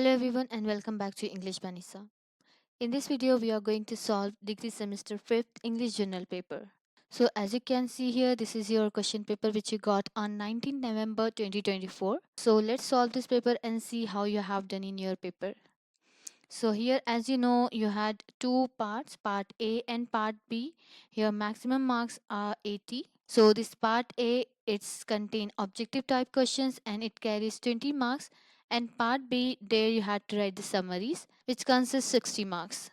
Hello everyone and welcome back to English by Nisa. In this video we are going to solve degree semester 5th English journal paper. So as you can see here, this is your question paper which you got on 19 November 2024. So let's solve this paper and see how you have done in your paper. So here, as you know, you had two parts, part A and part B. Here maximum marks are 80. So this part A, it's contain objective type questions and it carries 20 marks. And part B, there you had to write the summaries, which consists 60 marks.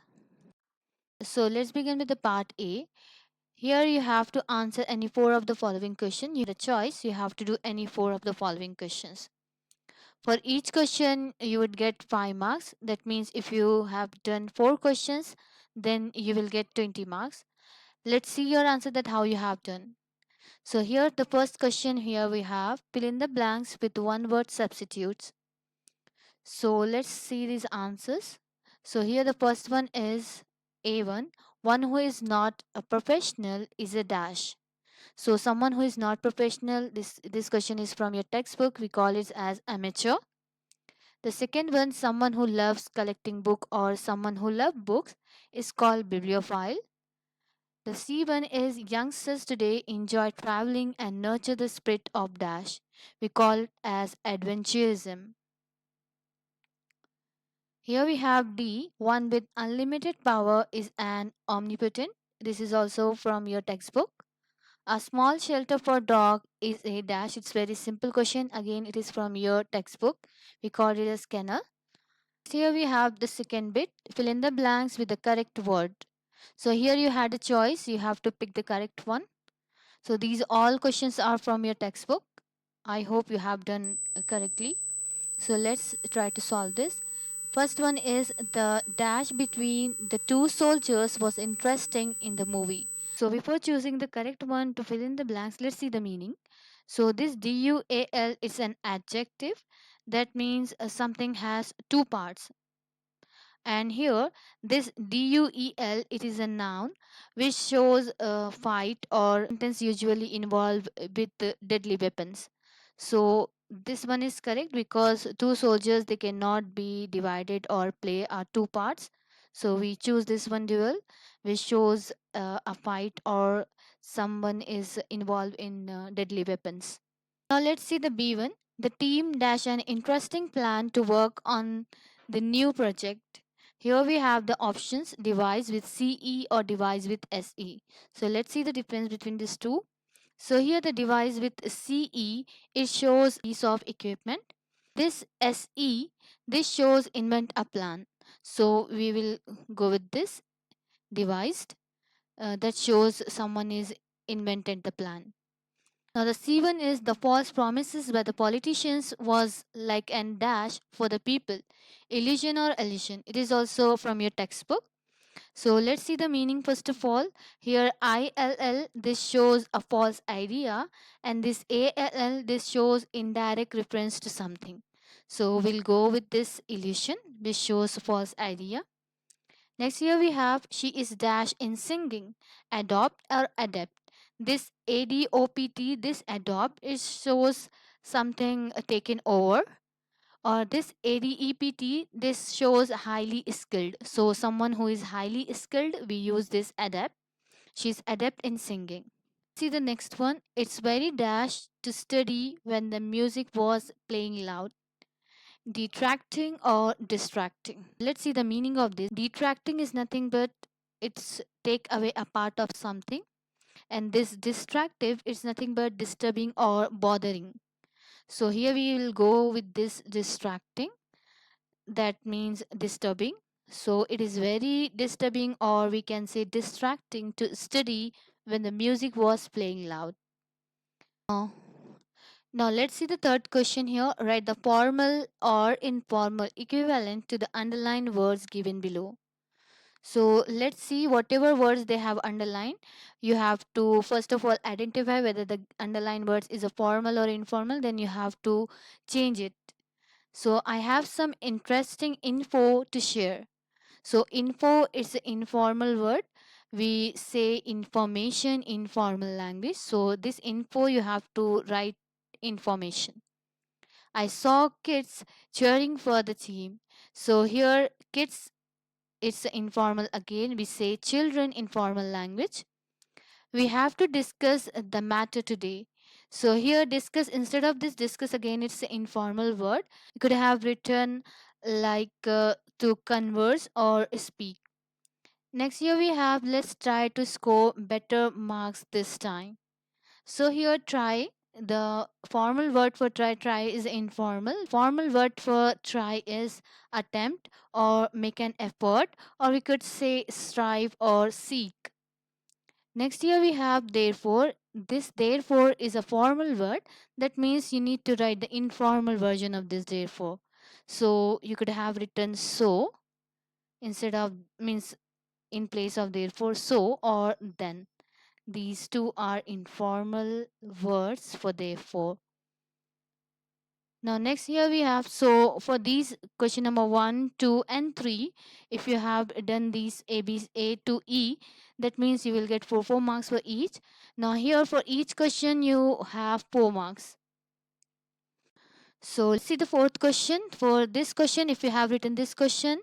So let's begin with the part A. Here you have to answer any four of the following questions. You have a choice. You have to do any four of the following questions. For each question, you would get 5 marks. That means if you have done 4 questions, then you will get 20 marks. Let's see your answer that how you have done. So here the first question here we have fill in the blanks with one word substitutes. So let's see these answers. So here the first one is A1. One who is not a professional is a dash. So someone who is not professional, this question is from your textbook. We call it as amateur. The second one, someone who loves collecting book or someone who loves books, is called bibliophile. The C one is youngsters today enjoy traveling and nurture the spirit of dash. We call it as adventurism. Here we have D, one with unlimited power is an omnipotent. This is also from your textbook. A small shelter for dog is a dash. It's very simple question. Again, it is from your textbook. We call it as kennel. Here we have the second bit, fill in the blanks with the correct word. So here you had a choice, you have to pick the correct one. So these all questions are from your textbook. I hope you have done correctly. So let's try to solve this. First one is the dash between the two soldiers was interesting in the movie. So before choosing the correct one to fill in the blanks, let's see the meaning. So this dual is an adjective. That means something has two parts. And here this duel, it is a noun which shows a fight or sentence usually involved with deadly weapons. So this one is correct because two soldiers they cannot be divided or play are two parts. So we choose this one, duel, which shows a fight or someone is involved in deadly weapons. Now let's see the B1. The team dash an interesting plan to work on the new project. Here we have the options device with CE or device with SE. So let's see the difference between these two. So here the device with CE, it shows piece of equipment. This SE, this shows invent a plan. So we will go with this devised that shows someone is invented the plan. Now the C1 is the false promises by the politicians was like an dash for the people. Illusion or illusion. It is also from your textbook. So let's see the meaning first of all. Here ILL, this shows a false idea, and this ALL, this shows indirect reference to something. So we'll go with this illusion which shows false idea. Next here we have she is dash in singing. Adopt or adapt. This ADOPT, this adopt, it shows something taken over. Or this ADEPT, this shows highly skilled. So someone who is highly skilled, we use this adapt. She's adept in singing. See the next one. It's very dash to study when the music was playing loud. Detracting or distracting. Let's see the meaning of this. Detracting is nothing but it's take away a part of something, and this distractive is nothing but disturbing or bothering. So here we will go with this distracting, that means disturbing. So it is very disturbing or we can say distracting to study when the music was playing loud. Now, now let's see the third question here. Write the formal or informal equivalent to the underlined words given below. So let's see whatever words they have underlined. You have to first of all identify whether the underlined words is a formal or informal. Then you have to change it. So I have some interesting info to share. So info is an informal word. We say information in formal language. So this info you have to write information. I saw kids cheering for the team. So here kids, it's informal again. We say children in formal language. We have to discuss the matter today. So here discuss, instead of this discuss again, it's an informal word. You could have written like to converse or speak. Next here we have let's try to score better marks this time. So here try, the formal word for try is informal. Formal word for try is attempt or make an effort, or we could say strive or seek. Next here we have therefore. This therefore is a formal word. That means you need to write the informal version of this therefore. So you could have written so instead of, means in place of therefore, so or then. These two are informal words for therefore. Now next here we have, so for these question number 1, 2 and 3, if you have done these A to E, that means you will get 4 marks for each. Now here for each question you have 4 marks. So let's see the fourth question. For this question, if you have written this question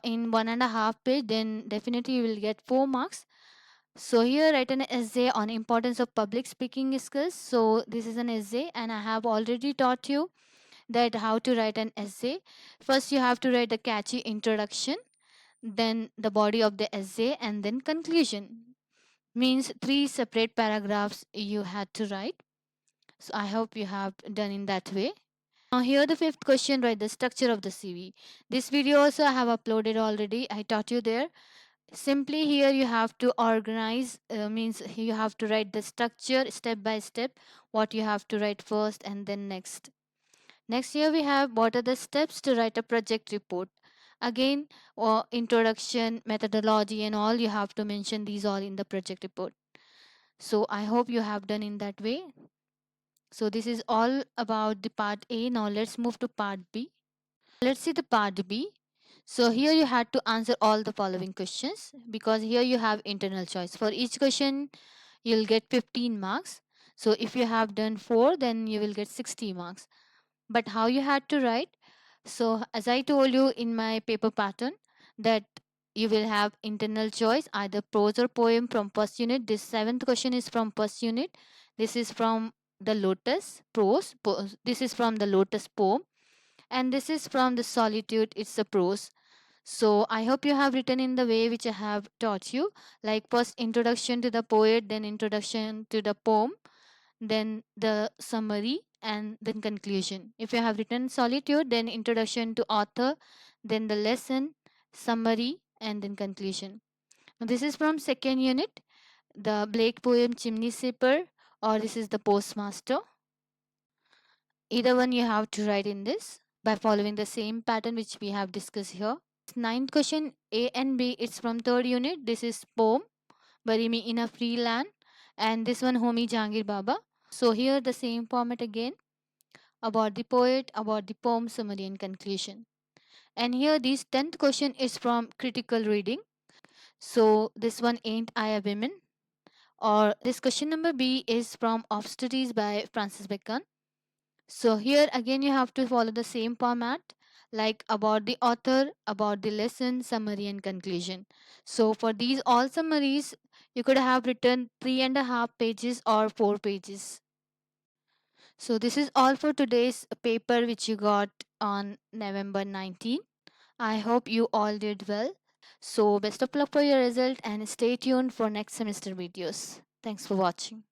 in 1.5 page, then definitely you will get 4 marks. So here write an essay on importance of public speaking skills. So this is an essay and I have already taught you that how to write an essay. First you have to write the catchy introduction, then the body of the essay, and then conclusion. Means 3 separate paragraphs you had to write. So I hope you have done in that way. Now here the fifth question, write the structure of the CV. This video also I have uploaded already. I taught you there. Simply here you have to organize, means you have to write the structure step by step, what you have to write first and then next. Next here we have what are the steps to write a project report. Again, introduction, methodology and all, you have to mention these all in the project report. So I hope you have done in that way. So this is all about the part A. Now let's move to part B. Let's see the part B. So here you had to answer all the following questions, because here you have internal choice. For each question you'll get 15 marks. So if you have done 4, then you will get 60 marks. But how you had to write? So as I told you in my paper pattern, that you will have internal choice, either prose or poem from first unit. This seventh question is from first unit. This is from the lotus prose. This is from the lotus poem, and this is from the solitude. It's a prose. So I hope you have written in the way which I have taught you, like first introduction to the poet, then introduction to the poem, then the summary, and then conclusion. If you have written solitude, then introduction to author, then the lesson, summary, and then conclusion. Now, this is from second unit, the Blake poem Chimney Sweeper, or this is the Postmaster. Either one you have to write in this by following the same pattern which we have discussed here. Ninth question A and B, it's from third unit. This is poem, Bury Me in a Free Land, and this one Homi Jahangir Baba. So here the same format again, about the poet, about the poem, summary and conclusion. And here this 10th question is from critical reading. So this one, Ain't I a Woman? Or this question number B is from Obstudies by Francis Bacon. So here again you have to follow the same format, like about the author, about the lesson, summary and conclusion. So for these all summaries, you could have written 3.5 pages or 4 pages. So this is all for today's paper which you got on November 19. I hope you all did well. So best of luck for your result and stay tuned for next semester videos. Thanks for watching.